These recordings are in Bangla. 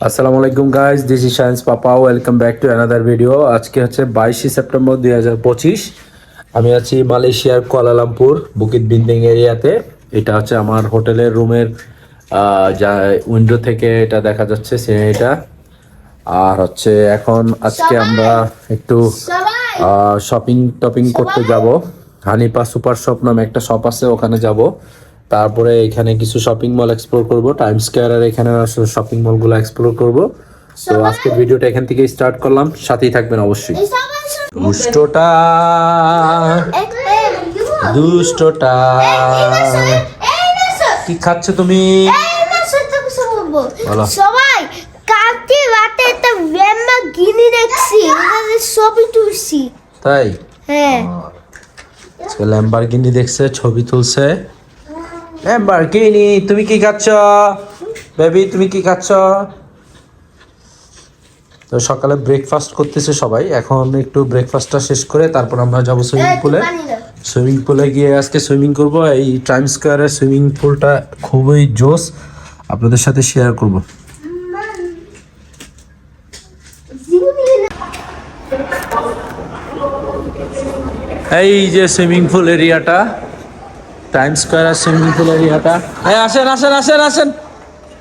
আসসালামু আলাইকুম guys, this is science papa. Welcome back to another video. আজকে হচ্ছে 22 সেপ্টেম্বর 2025। আমি আছি মালয়েশিয়ার কুয়ালালামপুর বুকিত বিন্দিং এরিয়াতে। এটা হচ্ছে আমার হোটেলের রুমের যা উইন্ডো থেকে এটা দেখা যাচ্ছে এটা। আর হচ্ছে এখন আজকে আমরা একটু শপিং টপিং করতে যাব। হানিপা সুপার শপ নামে একটা শপ আছে, ওখানে যাব। তারপরে এখানে কিছু শপিং মল এক্সপ্লোর করব, টাইম স্কয়ার আর এখানে শপিং মলগুলো এক্সপ্লোর করব। তো আজকের ভিডিওটা এখান থেকে স্টার্ট করলাম, সাথেই থাকবেন অবশ্যই। দুষ্টটা দুষ্টটা কি খাচ্ছ তুমি? বলো। সবাই কালকে রাতে একটা ল্যাম্বরগিনি দেখছি, ওখানে ছবি তুলছি। তাই? হ্যাঁ। আজকে ল্যাম্বরগিনি দেখছে, ছবি তুলছে। ল্যাম্বরগিনি, তুমি কি খাচ্ছ বেবি? তুমি কি খাচ্ছ? তো সকালে ব্রেকফাস্ট করতেছে সবাই। এখন একটু ব্রেকফাস্টটা শেষ করে তারপর আমরা যাব সুইমিং পুলে। সুইমিং পুলে গিয়ে আজকে সুইমিং করব। এই টাইম স্কয়ারের সুইমিং পুলটা খুবই জোস, আপনাদের সাথে শেয়ার করব। এই যে সুইমিং পুল এরিয়াটা, টাইম স্কয়ারের সুইমিং পুল এরিয়াটা। এই আসেন আসেন আসেন আসেন,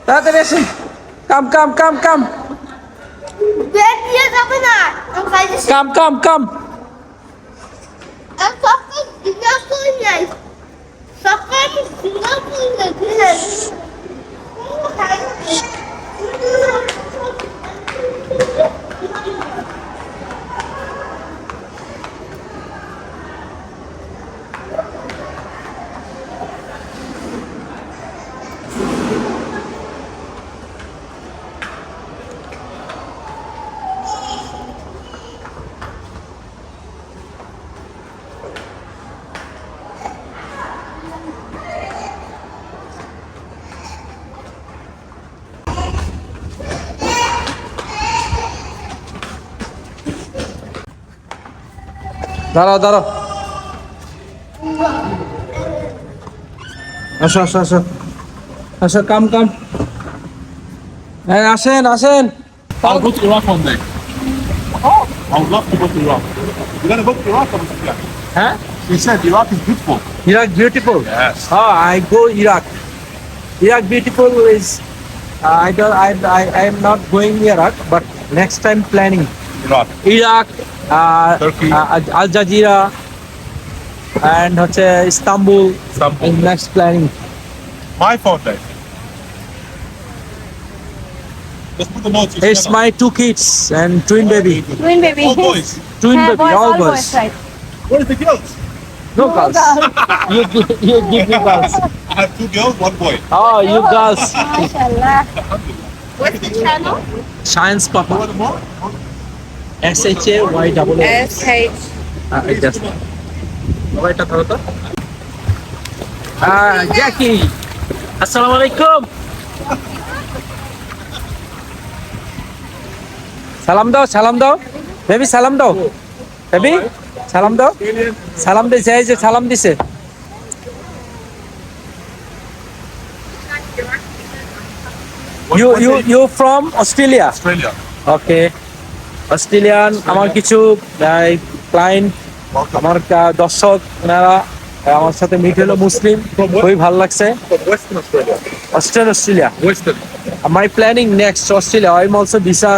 তাড়াতাড়ি আসেন। কাম কাম কাম কাম ব্যাগ নিয়ে যাবে না, আমি খাইতে কাম কাম কাম। সকাল দিনা কই নাই, সকাল দিনা কই নাই। দাঁড়াও দাঁড়াও, আসো আসো আসো আসো, কাম কাম। হ্যাঁ আসেন আসেন। I'll go to Iraq one day. Oh, I would love to go to Iraq. You're gonna go to Iraq or Syria? হ্যাঁ, He said Iraq is beautiful. Iraq beautiful. Yes. I go Iraq. Iraq beautiful is I don't I am not going Iraq, but next time planning Iraq. Iraq, Turkey. Al Jazeera, and হচ্ছে Istanbul. Istanbul. In next planning. My forte. Let's put the notes. It's my two kids and twin baby. Twin baby. All boys. Twin Yeah, baby, boys, all all boys. boys, right? Where's the girls? No girls. You give me girls. I have two girls, one boy. Oh, you girls. MashaAllah. What's the channel? Science You Papa. want more? SHAYAA. SH. Just এটা ধরো তো। জ্যাকি, আসসালামু আলাইকুম। সালাম দাও সালাম দাও বেবি, সালাম দাও বেবি, সালাম দাও। সালাম দিছে, এই যে সালাম দিছে। You from Australia? Australia. Okay, Australian. আমার কিছু ক্লায়েন্ট, Welcome. আমার দর্শক, ওনারা আমার সাথে মিট হলো, মুসলিম। খুবই ভালো লাগছে। From Western Australia. Australia. Western. My planning next to Australia. I'm also visa.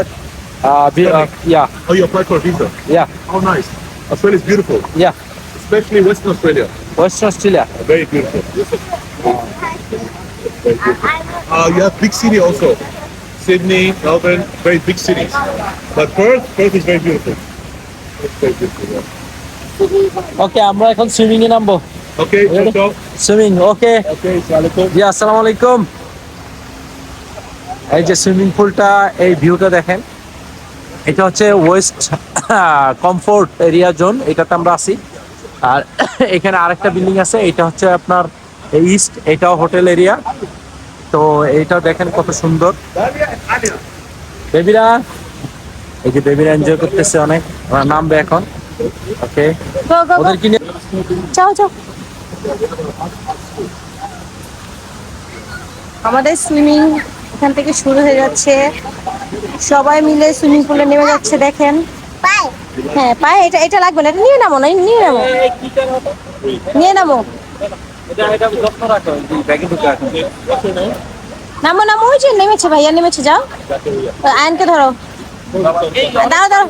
Yeah, Oh, you applied for a visa. yeah, Oh, nice. Australia is beautiful, yeah. especially Western Australia. Western Australia. Very beautiful. Very beautiful. You have big city also. Sydney, Melbourne, very big cities. But Perth is very beautiful. It's very beautiful. Yeah. Okay, আমরা এখন সুইমিং এ নামবো। Okay, Ready? ciao, ciao. Swimming, okay. Okay, assalamualaikum. জি, আসসালামু আলাইকুম। এই যে সুইমিং পুলটা, এই ভিউটা দেখেন। এটা হচ্ছে ওয়েস্ট কমফোর্ট এরিয়া জোন, এটাতে আমরা আছি। আর এখানে আরেকটা বিল্ডিং আছে, এটা হচ্ছে আপনার ইস্ট, এটাও হোটেল এরিয়া। তো এইটাও দেখেন কত সুন্দর। বেবিরা, এই যে বেবিরা এনজয় করতেছে অনেক, ওরা নামবে এখন। ওকে, Go, go, ওদের go. কিনে যাও যাও। আমাদের সুইমিং এখান থেকে শুরু হয়ে যাচ্ছে। সবাই মিলে সুইমিং পুলে নেমে যাচ্ছে দেখেন। পায় হ্যাঁ পায়ে এটা এটা লাগবে না, এটা নিয়ে নামো না, নিয়ে নামো, নিয়ে নামো, নামো নামো। ওই যে নেমেছে, ভাইয়া নেমেছে, যাও আয়নকে ধরো, দাঁড়াও দাঁড়াও,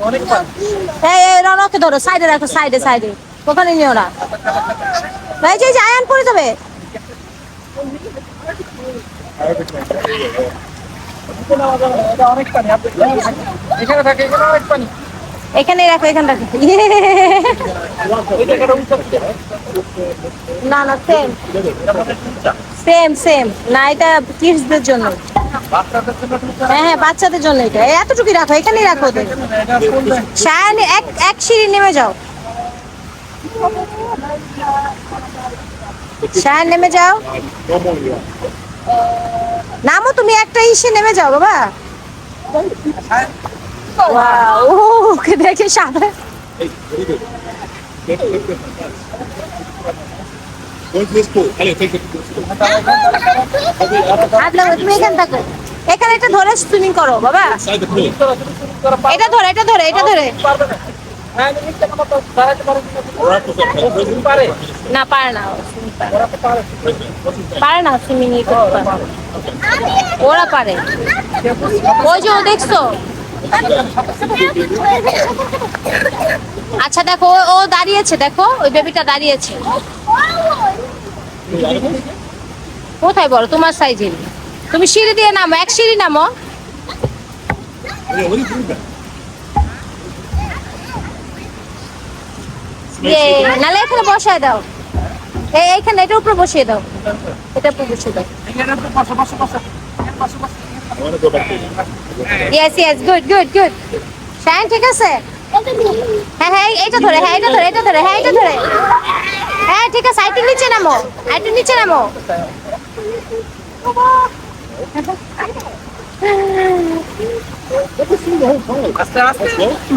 এই এই রনকে ধরো, সাইডে রাখো, সাইডে সাইডে, ওখানে নিও না। ভাই যে আয়ন পড়ে যাবে। এখানে রাখো, এখানে রাখো। না না সেম সেম সেম না, এটা কিডসদের জন্য। হ্যাঁ হ্যাঁ বাচ্চাদের জন্য এটা, এতটুকুই রাখো, এখানেই রাখো ওদের। সায়ান এক এক সিঁড়ি নেমে যাও, সায়ান নেমে যাও, নামো তুমি, একটা ইসে নেমে যাও বাবা। Wow, ওকে দেখে সাদা। Go to this pool. Elliot, take it to this pool. হাত লাগাও, তুমি এখানে থাকো, এখানে এটা ধরে সুইমিং করো বাবা। Inside the pool. এটা ধরে, এটা ধরে, এটা ধরে। না পারে না, পারে না সুইমিং করতে পারে। ওরা পারে, ওই যে ও দেখছো। আচ্ছা দেখো, ও দাঁড়িয়েছে, দেখো ওই বেবিটা দাঁড়িয়েছে। কোথায় বলো, তোমার সাইজে। তুমি সিঁড়ি দিয়ে নামো, এক সিঁড়ি নামো। Elliot, what are you doing back? নালে এখানে বসায় দাও, এইখানে এটার উপর বসিয়ে দাও, এটার উপর বসিয়ে দাও। I want to go back to you. Yes yes, good good good. Shine ঠিক আছে। হ্যাঁ হ্যাঁ এটা ধরে, হ্যাঁ এটা ধরে, এটা ধরে, হ্যাঁ এটা ধরে। হ্যাঁ ঠিক আছে, আইটু নিচে নামো, আইটু নিচে নামো।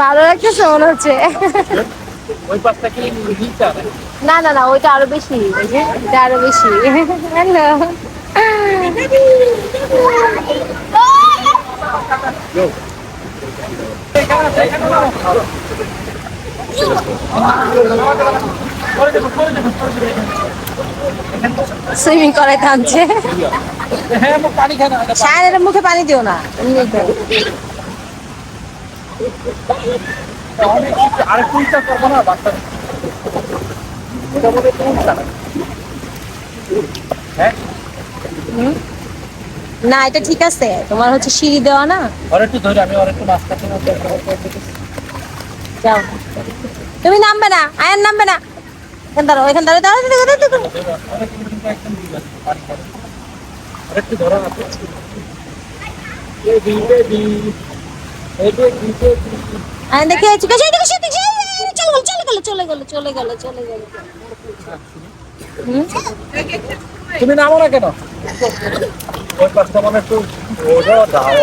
ভালো লাগতেছে মনে হচ্ছে। না না না, ওইটা আরো বেশি, ওই যে এটা আরো বেশি। হ্যালো সুইমিং করাই টানছে। শায়নের মুখে পানি দিও না, এমনি করো। না এটা ঠিক আছে, তোমার হচ্ছে সিঁড়ি দেওয়া না। যাও, তুমি নামবে না, আয়ান নামবে না। এখান দাঁড়াও, এখান দাঁড়াও, দাঁড়াও, আয়ান দেখে চলে গেল, চলে গেল, চলে গেল, চলে গেল। তুমি নামো না কেন? ওই পাশটা মানে একটু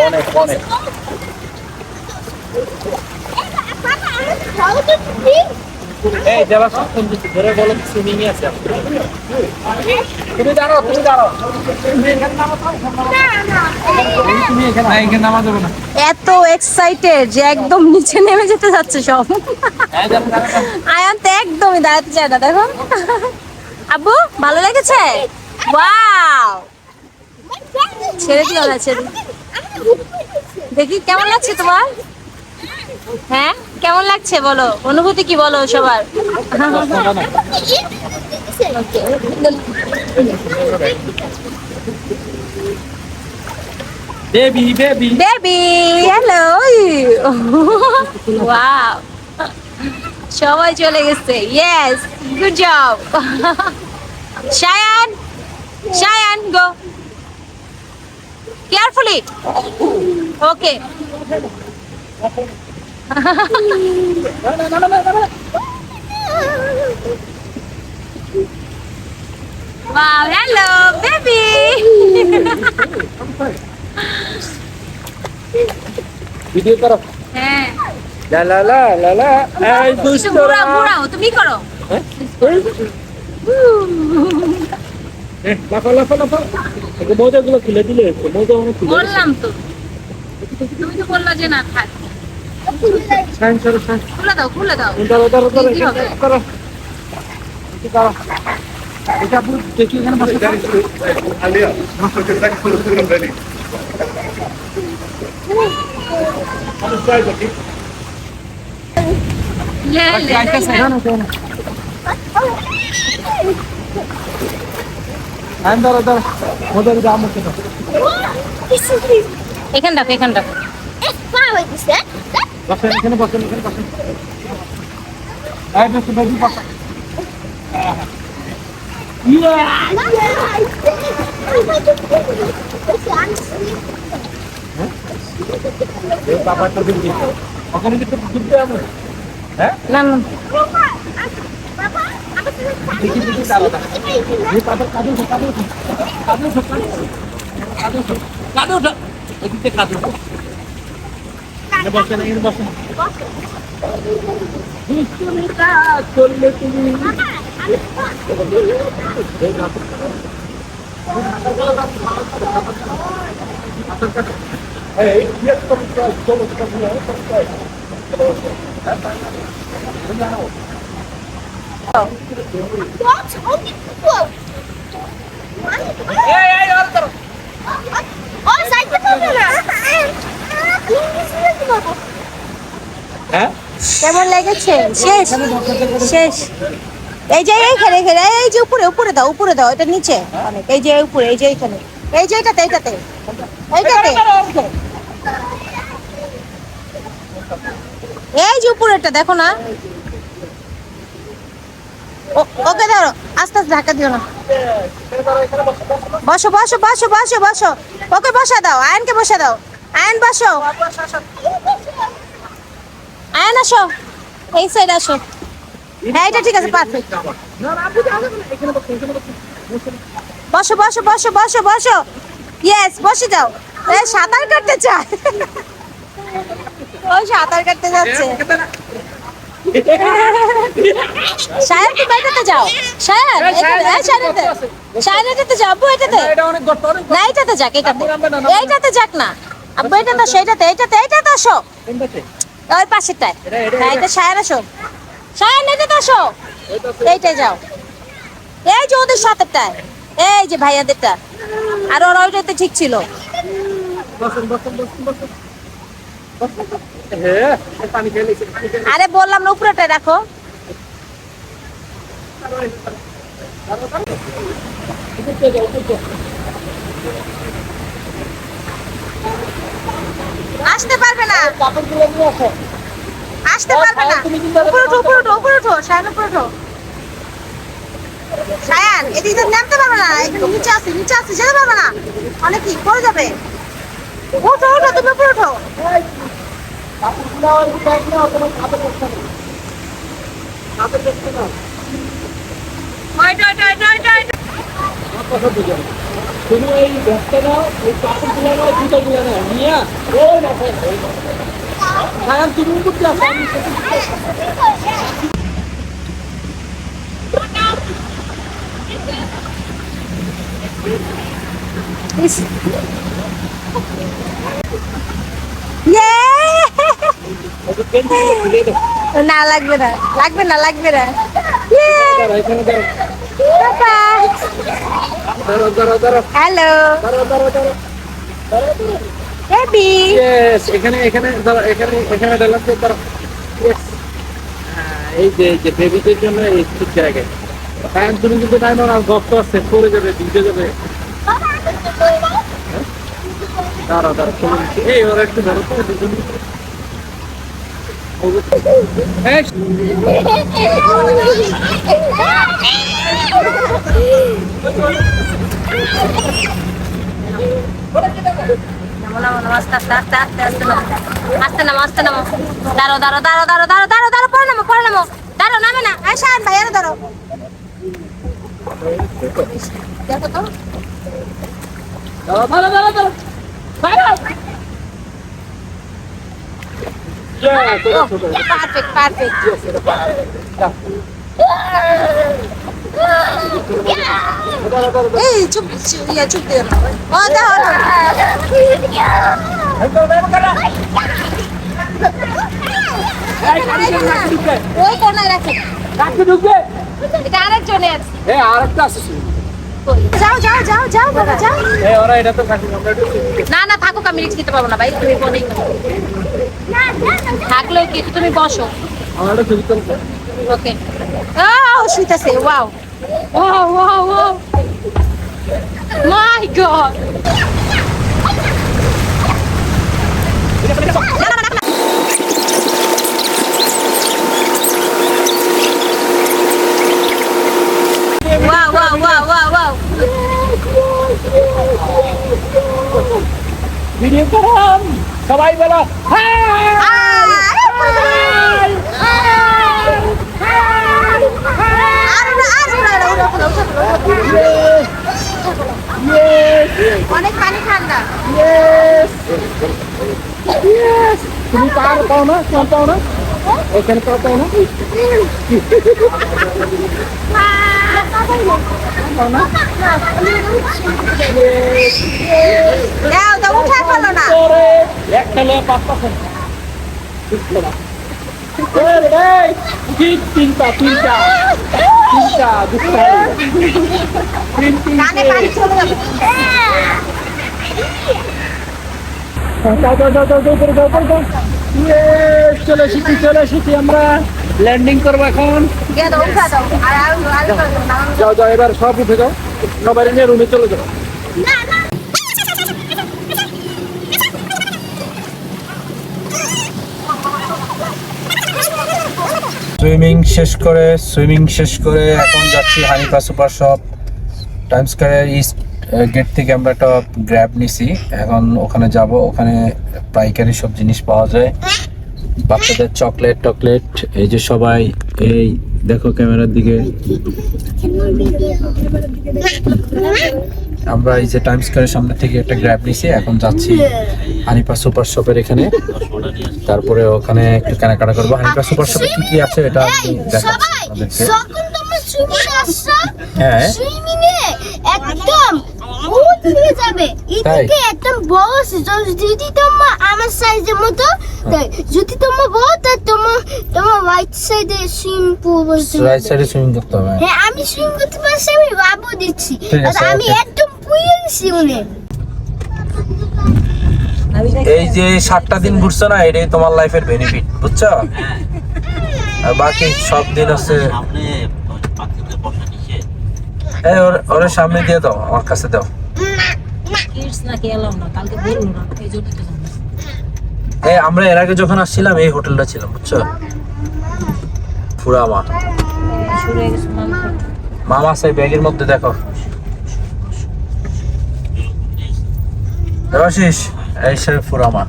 অনেক অনেক এই যারা সব ধরে বলো সুইমিং আছে। তুমি জানো, তুমি জানো, তুমি এখানে নামা যাবে না। এত এক্সাইটেড যে একদম নিচে নেমে যেতে যাচ্ছে সব। আয়ান তো একদমই দাঁড়াতে চায় না, দেখো। আব্বু ভালো লেগেছে? ওয়াও, ছেড়ে দিও না, ছেড়ে। দেখি কেমন লাগছে তোমার? হ্যাঁ কেমন লাগছে বলো, অনুভূতি কি বলো সবার? Baby baby baby hello. Wow, সবাই চলে গেছে। Yes, good job. Shayan, Shayan go carefully. Okay. Wow, hello, baby. Video করো। হ্যাঁ, লা লা লা লা লা, এই একটু দুষ্টরা। ঘোরাও ঘোরাও, তুমি করো। লাফা লাফা লাফা। মোজাগুলো খুলে দিলে, মোজা অনেক খুলে। বললাম তো। তুমি তো বললা যে না থাক। সাইন করো সাইন খুলে দাও, খুলে দাও। ধরো ধরো ধরো Easy হবে। করো কি করো এটা পুরো দেখি এখানে বসে That is good. Alia, thanks for the food and belly. On the side, okay? লে, লে, লে, লে। সাইন ধরো ধরো ওদের দাম হচ্ছে না This is this. এখান রাখো, এখান রাখো। It's far like this, eh? বসেন এখানে বসেন এই বেশি বেশি বসেন ইয়া এই বাবাটা দিবি ওখানে কি দিতে হবে হ্যাঁ না না দেখি দেখি চালো না এই পাতা কাদু কাদু কাদু কাদু কাদু কাদু এদিকে কাদু এখানে বসেন এখানে বসেন দুষ্টুমিটা করলে তুমি Hey, yes, subscribe, subscribe, subscribe. What? Only people. Hey, order. Oh, side the camera. হ্যাঁ কেমন লেগেছে? শেষ শেষ। এই যে এইখানে এখানে এই যে উপরে উপরে দাও, উপরে দাও, এটা নিচে অনেক। এই যে উপরে, এই যে এইখানে, এই যে এটাতে এইটাতে এইটাতে এই যে উপরেরটা দেখো না। ওকে ধরো, আস্তে আস্তে ধাক্কা দিও না। বসো বসো বসো বসো বসো, ওকে বসা দাও, আয়নকে বসা দাও। আয়ন বসো, আয়ন আসো, এই সাইড আসো। হ্যাঁ এটা ঠিক আছে, পারফেক্ট। বসো বসো বসো বসো বসো, ইয়েস বসে যাও। এ সাঁতার কাটতে চায়, ও সাঁতার কাটতে যাচ্ছে। সায়ন তুমি এটাতে যাও, সায়ন সায়ন এটাতে যাও, আব্বু এটাতে এটা অনেক গর্ত অনেক না, এটাতে যাক, এটাতে এইটাতে যাক না আব্বু, এটাতে আসো, এটাতে এটাতে এটাতে আসো, কোনটাতে ওই পাশেরটায়। হ্যাঁ এটা সায়ন আসো, সায়ন এটাতে আসো, এইটাই যাও। এই যে ওদের সাথেটায়, এই যে ভাইয়াদেরটা, আর ওরা ওইটাতে ঠিক ছিল। বসেন বসেন বসেন বসেন হ্যাঁ পানি খেয়ে নিয়েছি আরে বললাম না উপরেটায় রাখো। আসতে পারবে না, কাপড়গুলো নিয়ে আসো আসতে পারবে না। উপরে ওঠো, উপরে ওঠো, উপরে ওঠো, সায়ন উপরে ওঠো। সায়ান এদিকে নামতে পারবে না, একটু নিচে আসি, নিচে আসি, যেতে পারবে না, অনেক কি পড়ে যাবে। ওঠো ওঠো, তুমি উপরে ওঠো। কাপড়গুলো ব্যাগ নাও তোমার কাপড় বসতে না কাপড় বসতে না তুমি এই ব্যাগটা নাও, এই কাপড়গুলো নাও, জুতোগুলো নাও, নিয়ে ওই না সায়ান তুমি করতে আসো আমি না লাগবে না, লাগবে না, লাগবে না। এখানে ধরো ধরো ধরো হ্যালো ধরো ধরো ধরো বেবি, Yes, এখানে এখানে ধরো এখানে এখানে ডালাম তো ধরো Yes. এই যে বেবিদের জন্য এই ঠিক জায়গায় টাইম তুমি কিন্তু টাইম আর গপ্প আছে পড়ে যাবে ভিজে যাবে দাঁড়া দাঁড়া চলে নিচ্ছি এই ওরা একটু ধরো তো দুজন এই আস্তে আস্তে আস্তে আস্তে আস্তে নামো, আস্তে নামো, আস্তে নামো। দাঁড়ো দাঁড়ো দাঁড়ো দাঁড়ো দাঁড়ো দাঁড়ো দাঁড়ো, পরে নামো, পরে নামো, দাঁড়ো, নামে না। শায়ন ভাই আরো দাঁড়ো, দেখো তো। ধরো ধরো ধরো পারফেক্ট পারফেক্ট। এই চুপ, ইয়া চুপ দিও না। ও দাও ওই কোনায় রাখেন। এটা আরেকজনের। যাও যাও যাও যাও বাবা যাও। না না থাকুক, আমি রিস্ক নিতে পারবো না ভাই, তুমি ফোনেই থাকলেও কি তুমি বসো। ওকে। ও শুইতাছে। Wow wow wow wow my god. Wow, wow, wow, wow, wow. Video করুন সবাই বলো অনেক পানি ঠান্ডা। তুমি পার পাও না, কেমন পাও না, ওখানে পাও না, দাও দাও উঠা ফেলো না। একটা লে 5%। তিনটা কানে পানি চলে যাবে। চলে এসেছি আমরা, ল্যান্ডিং করবো এখন। দিয়ে দাও উঠা দাও। আর যাও যাও, এবার সব উঠে যাও, সবাই নিয়ে রুমে চলে যাও। সুইমিং শেষ করে এখন যাচ্ছি হানিফা সুপার শপ। টাইম স্কয়ারের ইস্ট গেট থেকে আমরা একটা গ্র্যাব নিছি, এখন ওখানে যাব। ওখানে পাইকারি সব জিনিস পাওয়া যায়, বাচ্চাদের চকলেট। এই যে সবাই, এই দেখো ক্যামেরার দিকে, আমরা এই যে টাইম স্কয়ারের সামনে থেকে একটা গ্র্যাব নিছি, এখন যাচ্ছি হানিফা সুপার শপের এখানে। তারপরে ওখানে একটু কেনাকাটা করবো। হানিফা সুপার শপে কি কি আছে এটা আমি দেখাচ্ছি আপনাদেরকে। যখন তোমরা সুইমিং আসছো, হ্যাঁ সুইমিং এ একদম বহুত নিয়ে যাবে। এদিকে একদম বড় আছে, যদি তোমরা আমার সাইজের মতো, যদি তোমরা বড় তা তোমার রাইট সাইডে সুইমিং পুল বলতে। রাইট সাইডে সুইমিং করতে হবে। হ্যাঁ আমি সুইমিং করতে পারছি, আমি বাবু দিচ্ছি। ঠিক আছে, আর আমি okay. একদম পুইয়ে গেছি উনি। এই যে 7টা দিন ঘুরছো না, এটাই তোমার লাইফের বেনিফিট, বুঝছো? আর বাকি সব দিন আছে। এই ওরে সামনে দিয়ে দাও, আমার কাছে দাও। কিডস নাকি এলাও না, কালকে বললো না, এই জন্য তো জানি। এই আমরা এর আগে যখন আসছিলাম এই হোটেলটা ছিল, বুঝছো? ফুরামা শুরু হয়ে গেছে মামা। মামা সেই ব্যাগের মধ্যে দেখো। দেবাশিস, এই সে ফুরামা।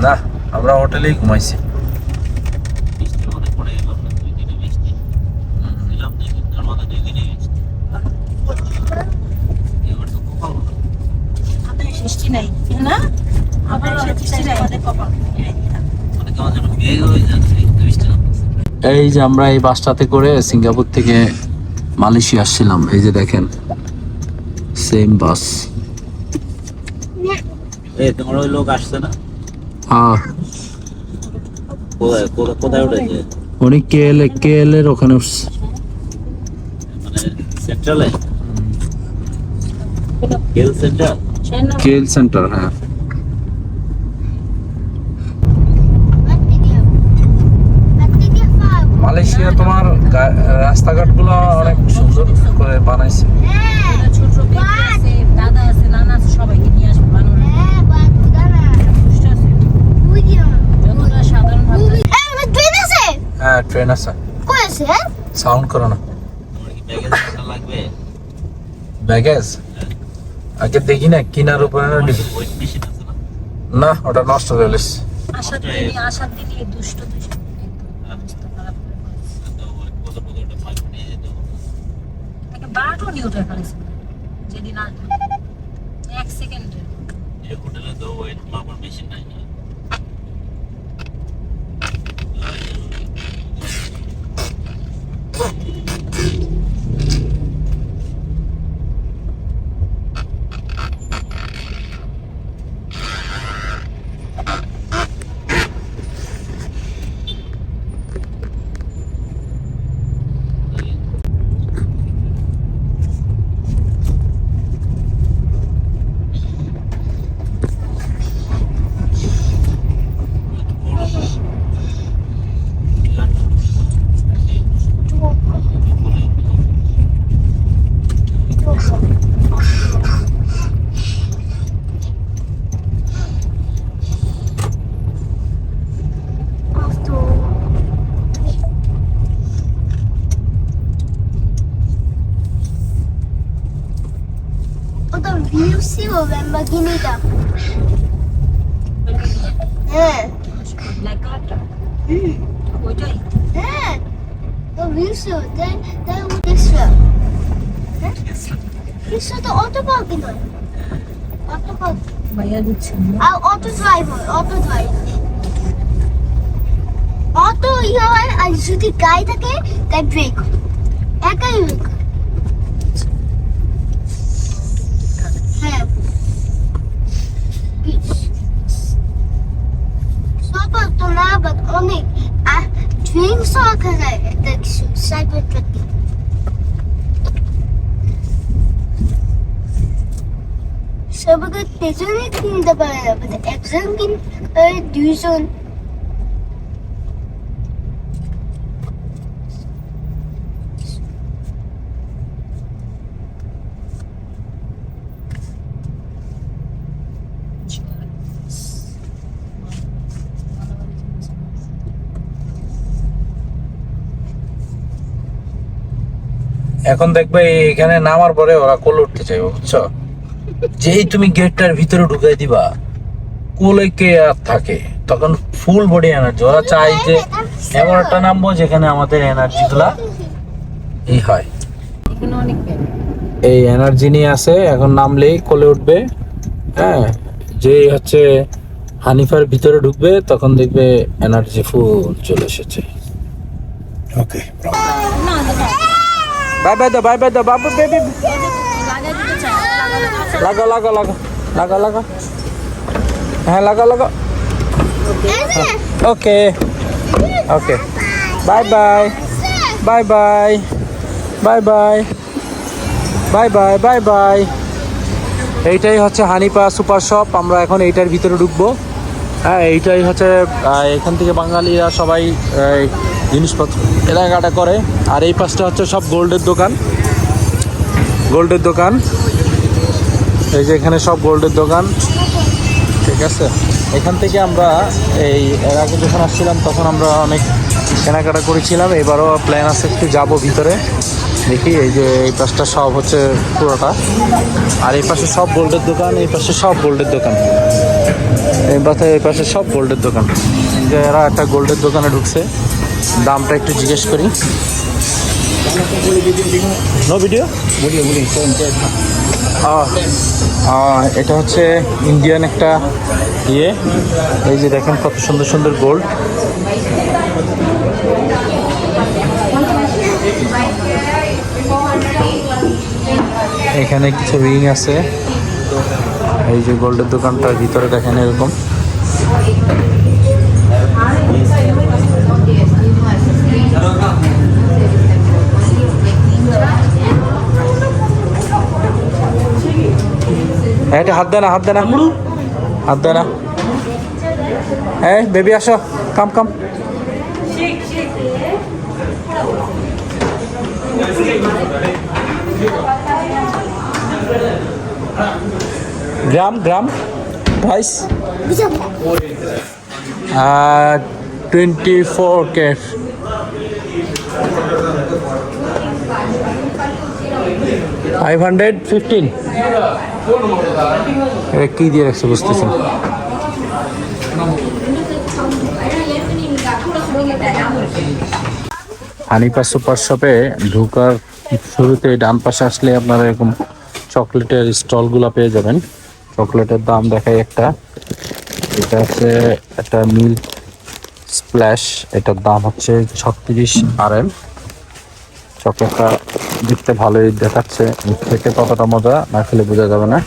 না, আমরা হোটেলেই ঘুমাইছি। সৃষ্টি নাই না, আমার সৃষ্টি নাই, আমাদের কপাল। এই যে আমরা এই বাসটাতে করে সিঙ্গাপুর থেকে মালয়েশিয়া আসছিলাম, এই যে দেখেন সেম বাস। তোমার ওই লোক আসছে না? হ্যাঁ, কোথায় উঠেছে? উনি কে এল এর ওখানে উঠছে, মানে সেন্ট্রালে, কেল সেন্টার। KL centre. হ্যাঁ, মালয়েশিয়া তোমার রাস্তাঘাটগুলো অনেক সুন্দর করে বানাইছে। ছোট বেবি আছে, দাদা আছে, নানা আছে, সবাইকে নিয়ে আসবে বানানো। দুষ্ট আছে। যতটা সাধারণ ভাবে হ্যাঁ, ট্রেন আছে। সাউন্ড করো না। লাগবে ব্যাগেজ আগে দেখি না, কিনার উপরে না নিবি। ওই মেশিন আছে না? না, ওটা নষ্ট হয়ে গেছে। আশার দিদি দুষ্ট একদম অবস্থা খারাপ করে ফেলেছে। তো ওই কত ওটা পাইপ নিয়ে যেতে হবে। একটা বাটও নিয়ে উঠে ফেলেছে যেদিন আসবে 1 সেকেন্ডে। এই হোটেলে তো ওই মাপার মেশিন নাই। You see what Lamborghini da? হ্যাঁ ব্ল্যাক কালারটা হুম ওইটাই হ্যাঁ তো ভিউসো তাই উঠেছে হ্যাঁ ভিউসো তো অটো পার্কিং নয় অটো পার্কিং ভাইয়া দিচ্ছে আর অটো ড্রাইভার অটো ইয়ে হয় আর যদি গাড়ি থাকে তাই ব্রেক একাই ব্রেক হ্যাঁ সব তো না বাট অনেক ড্রিঙ্কস খায় একটা কিছু সাইবার ট্রাকে সবাইকে তেজনে কিনতে পারে না বাট একজন কিনতে দুইজন এখন দেখবে এখানে নামার পরে ওরা কোলে উঠতে চাইবে, বুঝছো? যেই তুমি গেটটার ভিতরে ঢুকাই দিবা, কোলে কে আর থাকে, তখন ফুল বডি এনার্জি। ওরা চাই যে এমন একটা নামবো যেখানে আমাদের এনার্জি গুলা এই হয়, এই এনার্জি নিয়ে আসে। এখন নামলেই কোলে উঠবে। হ্যাঁ, যে হচ্ছে হানিফার ভিতরে ঢুকবে তখন দেখবে এনার্জি ফুল চলে এসেছে। ওকে, bye by the Babu baby, লাগা হ্যাঁ লাগা ওকে বাই। এইটাই হচ্ছে হানিফা সুপার শপ। আমরা এখন এইটার ভিতরে ঢুকবো। হ্যাঁ, এইটাই হচ্ছে এখান থেকে বাঙালিরা সবাই জিনিসপত্র কেনাকাটা করে। আর এই পাশটা হচ্ছে সব গোল্ডের দোকান। এই যে এখানে সব গোল্ডের দোকান, ঠিক আছে। এখান থেকে আমরা এর আগে যখন আসছিলাম তখন আমরা অনেক কেনাকাটা করেছিলাম। এবারও প্ল্যান আছে একটু যাবো ভিতরে, দেখি। এই যে এই পাশটা সব হচ্ছে পুরোটা, আর এই পাশে সব গোল্ডের দোকান, এই পাশে সব গোল্ডের দোকান, এই পাশে সব গোল্ডের দোকান। যে এরা একটা গোল্ডের দোকানে ঢুকছে। দামটা একটু জিজ্ঞেস করি। No video. এটা হচ্ছে ইন্ডিয়ান একটা ইয়ে। এই যে দেখেন কত সুন্দর সুন্দর গোল্ড। এখানে কিছু রিং আছে। এই যে গোল্ডের দোকানটার ভিতরে দেখেন এরকম। এটা হাত দে না। এই বেবি আসো, কাম গ্রাম প্রাইস 24K। $515। এটা কি দিয়ে রাখছে বুঝতেছি। হানিফা সুপার শপে ঢোকার শুরুতে ডান পাশে আসলে আপনারা এরকম চকলেটের স্টলগুলো পেয়ে যাবেন। চকলেটের দাম দেখাই একটা। এটা হচ্ছে একটা মিল্ক স্প্ল্যাশ, এটার দাম হচ্ছে 36 RM। চকলেটটা দেখতে ভালোই দেখাচ্ছে, খেতে কতটা মজা না খেলে বোঝা যাবে না।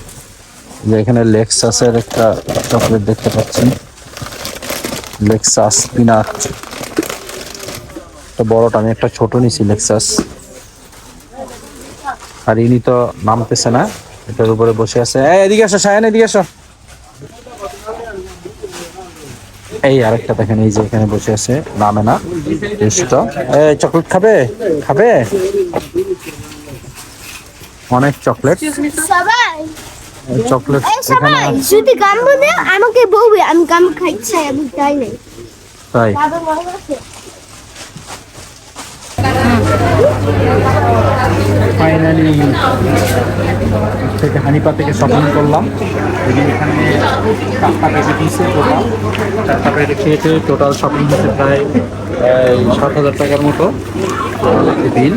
যে এখানে লেক্সাসের একটা চকলেট দেখতে পাচ্ছেন, লেক্সাস পিনাট। বড়টা আমি একটা ছোট নিছি লেক্সাস। আর ইনি তো নামতেছে না, এটার উপরে বসে আছে। এদিকে আসো শায়ান, এদিকে আসো। এই আরেকটা দেখেন, এই যে এখানে বসে আছে, নামে না। চকলেট খাবে অনেক চকলেট। চকলেট যদি গান বলে আমাকে বলবে, আমি গান খাইছি, আমি তাই নাই তাই। ফাইনালি থেকে হানিপা থেকে শপিং করলাম। এখানে 4টা প্যাকেট দিয়েছে, টোটাল 4টা প্যাকেট খেয়েছে, টোটাল শপিং হচ্ছে প্রায় 7,000 টাকার মতো বিল।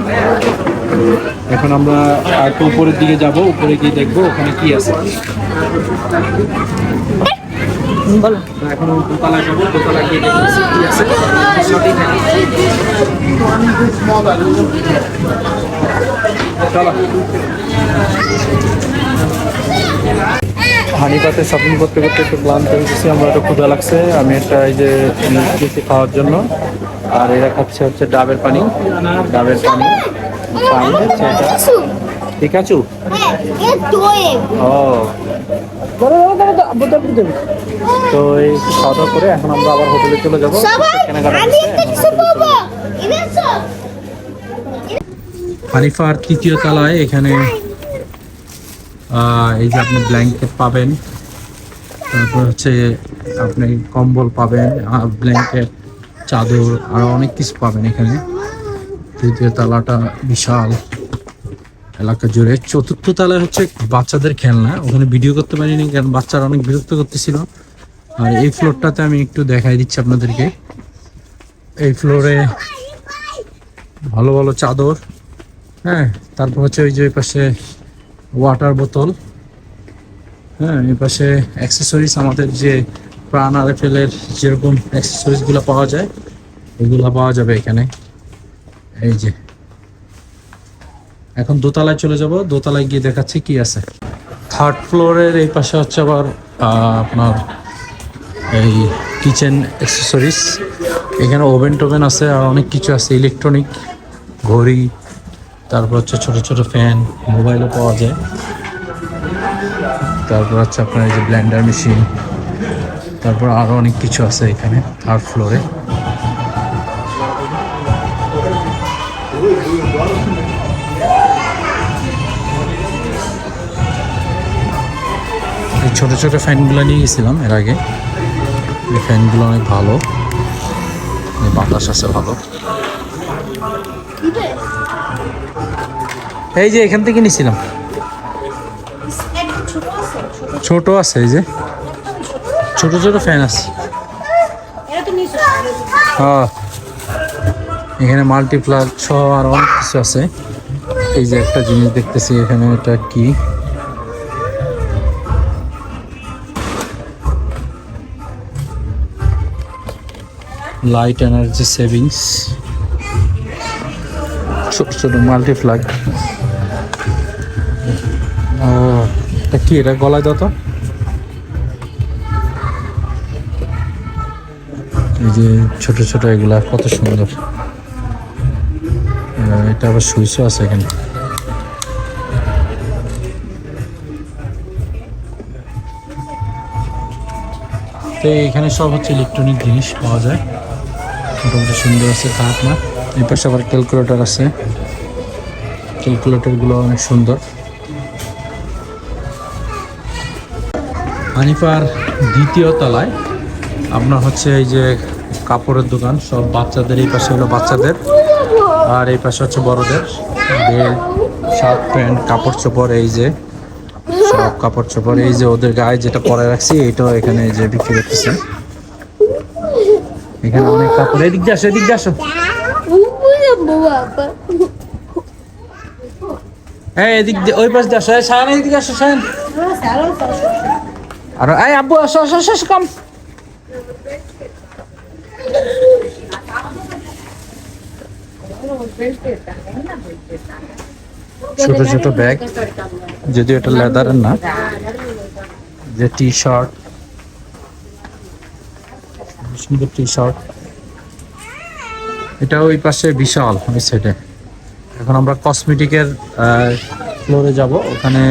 এখন আমরা আর একটু উপরের দিকে যাব, উপরে গিয়ে দেখবো ওখানে কি আছে। বলো। এখন দোতলায় যাবো, দোতলায় গিয়ে দেখবো কি আছে। চলো হানিপাতে শপিং করতে করতে একটু ক্লান্ত হয়ে গেছি, আমরা একটু ক্ষুধা লাগছে। আমি একটা এই যে নিচ্ছি খাওয়ার জন্য, আর এরা খাচ্ছে হচ্ছে ডাবের পানি। ডাবের পানি পানি হচ্ছে এটা ঠিক আছে। হ্যাঁ এ দোয়ে ও তো এই খাওয়া দাওয়া করে এখন আমরা আবার হোটেলে চলে যাবো। সবাই কেনাকাটা আমি করতে একটা কিছু বলবো এনেছো হানিফার 3য় তলায় এখানে এই যে আপনি ব্ল্যাঙ্কেট পাবেন, তারপর হচ্ছে আপনি কম্বল পাবেন, ব্ল্যাঙ্কেট, চাদর, আরো অনেক কিছু পাবেন এখানে। 3য় তলাটা বিশাল এলাকা জুড়ে। 4র্থ তলায় হচ্ছে বাচ্চাদের খেলনা, ওখানে ভিডিও করতে পারিনি কারণ বাচ্চারা অনেক বিরক্ত করতেছিল। আর এই ফ্লোরটাতে আমি একটু দেখাই দিচ্ছি আপনাদেরকে। এই ফ্লোরে ভালো ভালো চাদর, হ্যাঁ, তারপর হচ্ছে ওই যে ওই পাশে ওয়াটার বোতল, হ্যাঁ, এই পাশে অ্যাক্সেসরিজ, আমাদের যে প্রাণ আরএফএলের যেরকম অ্যাক্সেসরিজগুলো পাওয়া যায় ওইগুলো পাওয়া যাবে এখানে। এই যে এখন দোতলায় চলে যাব, দোতলায় গিয়ে দেখাচ্ছি কি আছে। 3rd ফ্লোরের এই পাশে হচ্ছে আবার আপনার এই কিচেন অ্যাক্সেসরিজ, এখানে ওভেন টোভেন আছে আর অনেক কিছু আছে, ইলেকট্রনিক, ঘড়ি, তারপর হচ্ছে ছোট ছোট ফ্যান, মোবাইলও পাওয়া যায়। তারপর হচ্ছে আপনার এই যে ব্লেন্ডার মেশিন, তারপর আরও অনেক কিছু আছে এখানে 3rd ফ্লোরে। এই ছোট ছোট ফ্যানগুলো নিয়ে গেছিলাম এর আগে, এই ফ্যানগুলো অনেক ভালো, বাতাস আছে ভালো। এই যে এখান থেকে নিয়েছিলাম, ছোট আছে, এই যে ছোট ছোট ফ্যান আছে। হ্যাঁ, এখানে মাল্টিপ্লাগ সহ আর অনেক কিছু আছে। এই যে একটা জিনিস দেখতেছি এখানে, এটা কি লাইট এনার্জি সেভিংস, ছোট ছোট মাল্টিপ্লাগ। ও এটা কি, এটা গলায় দাও তো। এই যে ছোট ছোট এগুলা কত সুন্দর, এটা আবার সুইচও আছে এখানে। তো এখানে সব হচ্ছে ইলেকট্রনিক জিনিস পাওয়া যায়, মোটামুটি সুন্দর আছে, খারাপ না। এই পাশে আবার ক্যালকুলেটর আছে, ক্যালকুলেটরগুলো অনেক সুন্দর। হানিফার 2য় তলায় আপনার হচ্ছে এই যে কাপড়ের দোকান, সব বাচ্চাদের। এই পাশে হলো বাচ্চাদের আর এই পাশে হচ্ছে বড়দের, বেল্ট, শার্ট, প্যান্ট, কাপড় চোপড়, এই যে সব কাপড় চোপড়। এই যে ওদের গায়ে যেটা পরে রাখছি এইটাও এখানে যে বিক্রি করতেছে। এখানে অনেক কাপড়। এদিক দিয়ে আসো, এদিক দিয়ে আসো, হ্যাঁ এদিক দিয়ে, ওই পাশ দিয়ে আসো, সায়ন এদিকে আসো, সায়ন। আর এই আব্বু আসো, আসো, আসো, কম। ছোট ছোট ব্যাগ, যদিও এটা লেদারের না, যে টি শার্ট, সুন্দর টি শার্ট। এটা ওই পাশে বিশাল, ওই সাইডে। এখন আমরা কসমেটিকের ফ্লোরে যাব, ওখানে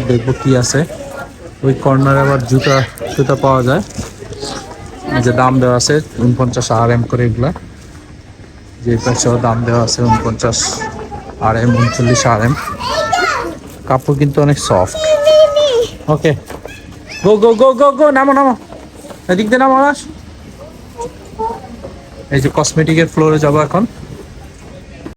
দেখবো কি আছে। ওই কর্নারে আবার জুতা পাওয়া যায়, যে দাম দেওয়া আছে 49 RM করে এগুলা। যে পাশেও দাম দেওয়া আছে 49 RM, 39 RM। কাপড় কিন্তু অনেক সফট। ওকে, গো গো গো গো গো, নামো নামো, এদিক দিয়ে নামো। এই যে কসমেটিকের ফ্লোরে যাবো এখন।